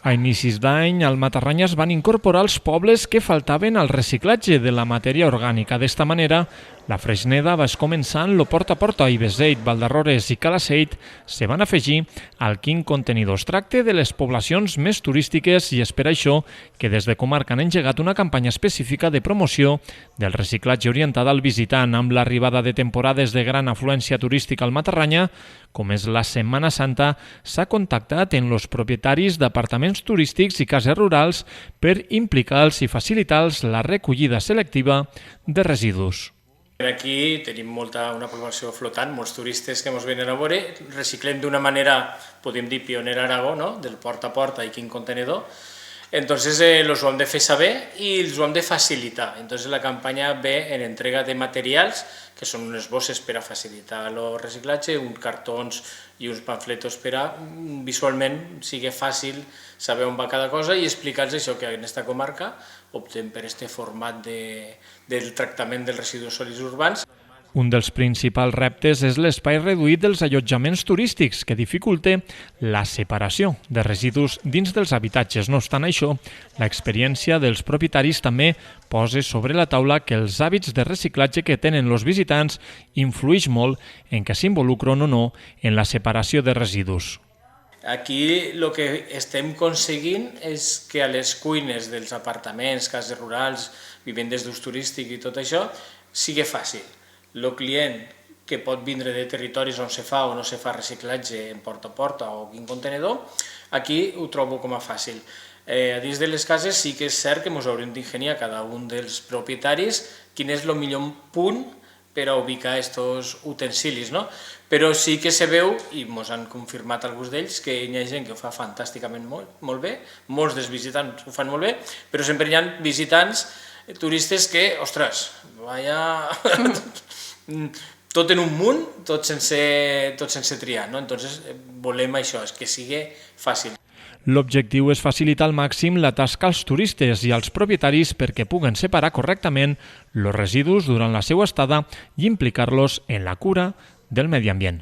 A inicis d'any, al Matarranya es van incorporar els pobles que faltaven al reciclatge de la matèria orgànica. D'esta manera, la Freixneda va començar en lo Porta a Porta i Beseit, Valdarrores i Calaceit se van afegir al quin contenidor. Es tracta de les poblacions més turístiques i és per això que des de comarca han engegat una campanya específica de promoció del reciclatge orientada al visitant. Amb l'arribada de temporades de gran afluència turística al Matarranya, com és la Setmana Santa, s'ha contactat amb els propietaris d'apartaments turístics i cases rurals per implicar-los i facilitar-los la recollida selectiva de residus. Aquí tenim una població flotant, molts turistes que ens venen a veure. Reciclem d'una manera, podem dir, pionera a Aragó, no? Del porta a porta i quin contenidor. Entonces los ho hem de fer saber i els ho hem de facilitar. Entonces la campanya ve en entrega de materials, que són unes bosses per a facilitar el reciclatge, uns cartons i uns pamfletos per a visualment sigui fàcil saber on va cada cosa i explicar-los això, que en aquesta comarca optem per aquest format del tractament dels residus sòlids urbans. Un dels principals reptes és l'espai reduït dels allotjaments turístics, que dificulta la separació de residus dins dels habitatges. No obstant això, l'experiència dels propietaris també posa sobre la taula que els hàbits de reciclatge que tenen els visitants influeix molt en què s'involucren o no en la separació de residus. Aquí el que estem aconseguint és que a les cuines dels apartaments, cases rurals, vivendes d'ús turístic i tot això, sigui fàcil. El client que pot vindre de territoris on se fa o no se fa reciclatge en porta a porta o quin contenidor, aquí ho trobo com a fàcil. A dins de les cases sí que és cert que ens haurem d'ingeniar cada un dels propietaris quin és el millor punt per a ubicar aquests utensilis, no? Però sí que se veu, i ens han confirmat alguns d'ells, que hi ha gent que ho fa fantàsticament molt bé, molts dels visitants ho fan molt bé, però sempre hi ha visitants turistes que, ostres, tot en un munt, tot sense triar, no? Entonces volem això, que sigui fàcil. L'objectiu és facilitar al màxim la tasca als turistes i als propietaris perquè puguen separar correctament els residus durant la seva estada i implicar-los en la cura del medi ambient.